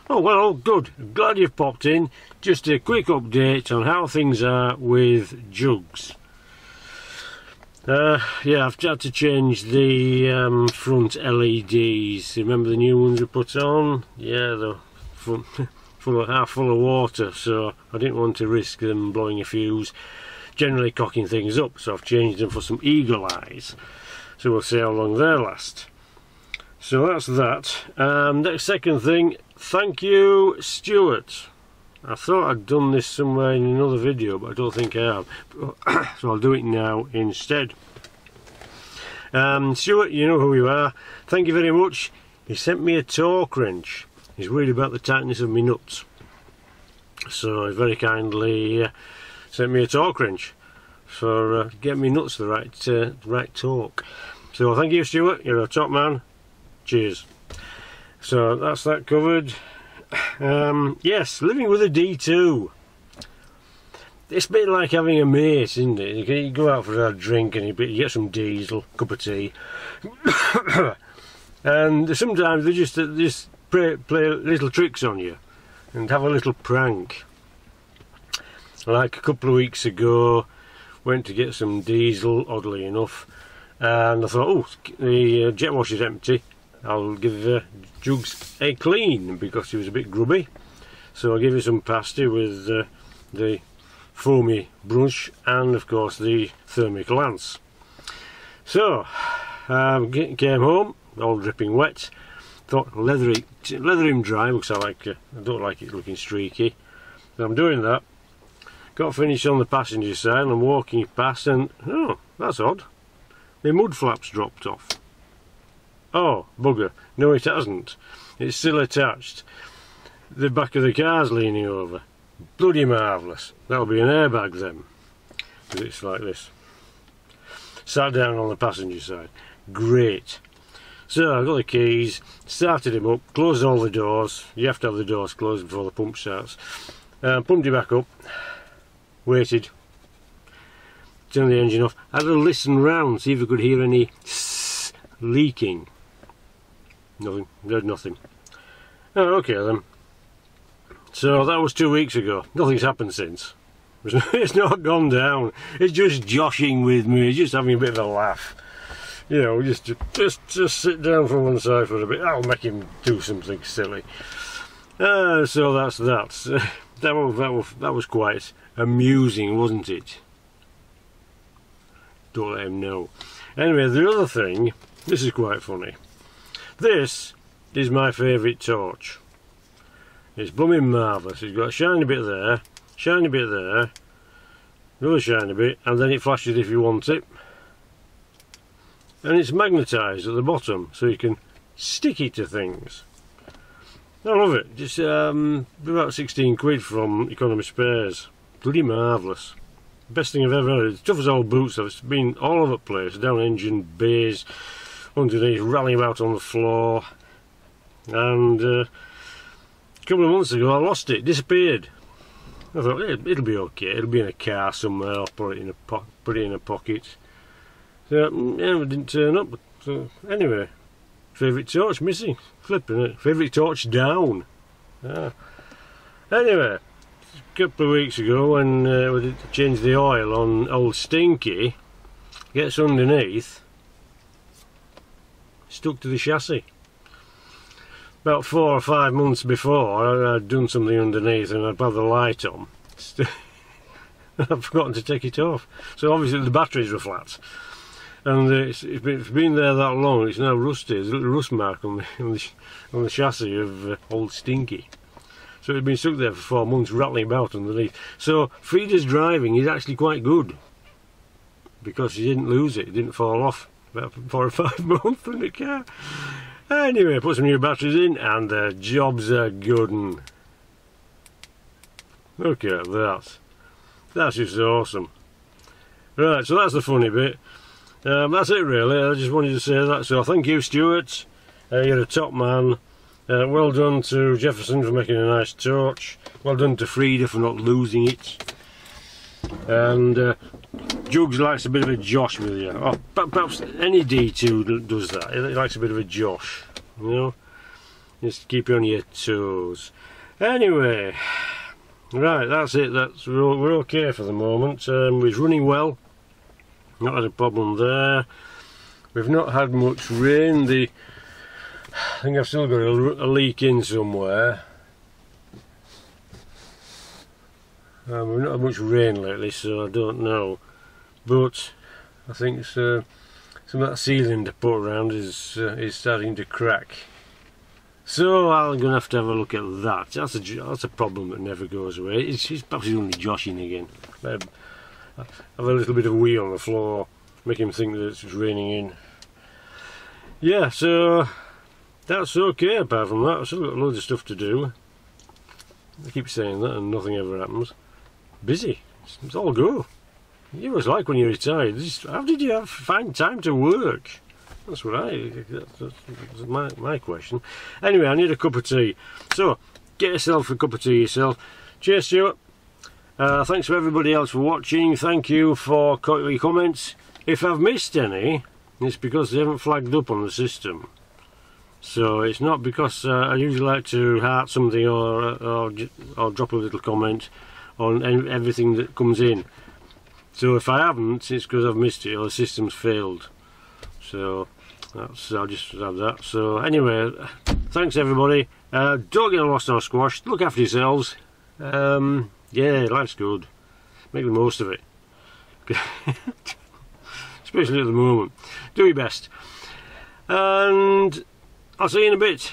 Oh well, good. Glad you've popped in. Just a quick update on how things are with jugs. Yeah, I've had to change the front LEDs. Remember the new ones we put on? Yeah, they're half full of water, so I didn't want to risk them blowing a fuse, generally cocking things up, so I've changed them for some eagle eyes. So we'll see how long they last. So that's that. Next second thing, thank you Stuart. I thought I'd done this somewhere in another video, but I don't think I have. So I'll do it now instead. Stuart, you know who you are. Thank you very much. He sent me a torque wrench. He's worried about the tightness of my nuts. So he very kindly sent me a torque wrench for getting me nuts the right torque. So thank you Stuart, you're a top man. Cheers. So that's that covered. Yes, living with a D2. It's a bit like having a mate, isn't it? You go out for a drink and you get some diesel, cup of tea, and sometimes they just play little tricks on you and have a little prank. Like a couple of weeks ago, went to get some diesel, oddly enough, and I thought, oh, the jet wash is empty. I'll give Jugs a clean because he was a bit grubby. So I'll give you some pasty with the foamy brush and of course the thermic lance. So came home, all dripping wet. Thought leather him dry because I don't like it looking streaky. So I'm doing that. Got finished on the passenger side and I'm walking past and oh, that's odd. My mud flaps dropped off. Oh, bugger. No, it hasn't. It's still attached. The back of the car's leaning over. Bloody marvellous. That'll be an airbag then. Because it's like this. Sat down on the passenger side. Great. So I got the keys, started him up, closed all the doors. You have to have the doors closed before the pump starts. Pumped it back up. Waited. Turned the engine off. Had a listen round, see if I could hear any leaking. Nothing, heard nothing. Oh, okay then. So that was 2 weeks ago. Nothing's happened since. It's not gone down. It's just joshing with me, just having a bit of a laugh. You know, just sit down from one side for a bit. I'll make him do something silly. So that's that. That was quite amusing, wasn't it? Don't let him know. Anyway, the other thing, this is quite funny. This is my favourite torch. It's blooming marvellous. It's got a shiny bit there, shiny bit there, another shiny bit, and then it flashes if you want it. And it's magnetised at the bottom, so you can stick it to things. I love it. Just about 16 quid from Economy Spares. Bloody marvellous. Best thing I've ever had. It's tough as old boots. It's been all over the place, down engine bays, underneath, rallying about on the floor. And a couple of months ago I lost it, disappeared. I thought it'll be okay, it'll be in a car somewhere, I'll put it in a pocket. So yeah, it didn't turn up. So anyway, favourite torch missing, flipping it. Favourite torch down. Anyway, a couple of weeks ago when we changed the oil on old Stinky, gets underneath, stuck to the chassis. About 4 or 5 months before, I'd done something underneath and I'd had the light on. I'd forgotten to take it off. So obviously the batteries were flat. And it's been there that long, it's now rusty. There's a little rust mark on the chassis of old Stinky. So it had been stuck there for 4 months, rattling about underneath. So Frida's driving is actually quite good. Because she didn't lose it, it didn't fall off about 4 or 5 months from the car. Anyway, put some new batteries in and the job's a good one. Look at that. That's just awesome. Right, so that's the funny bit. That's it really, I just wanted to say that. So thank you Stuart, you're a top man. Well done to Jefferson for making a nice torch. Well done to Frida for not losing it. And Jugs likes a bit of a josh with you. Oh, perhaps any D2 does that. He likes a bit of a josh, you know. Just keep you on your toes. Anyway, right, that's it. We're okay for the moment. It's running well. Not had a problem there. We've not had much rain. I think I've still got a leak in somewhere. We've not had much rain lately, so I don't know. But I think some of that ceiling to put around is starting to crack. So I'm going to have a look at that. That's a problem that never goes away. It's perhaps only joshing again. Have a little bit of wee on the floor, make him think that it's raining in. Yeah, so that's okay apart from that. I've still got loads of stuff to do. I keep saying that and nothing ever happens. Busy. It's all go. You always like when you're retired. How did you find time to work? That's my question. Anyway, I need a cup of tea. So, get yourself a cup of tea yourself. Cheers, Stuart. Thanks for everybody else for watching. Thank you for your comments. If I've missed any, it's because they haven't flagged up on the system. So it's not because I usually like to heart something or drop a little comment on everything that comes in. So if I haven't, it's because I've missed it or the system's failed. So I'll just have that. So anyway, thanks everybody. Don't get lost or squashed. Look after yourselves. Yeah, life's good. Make the most of it. Especially at the moment. Do your best. And I'll see you in a bit.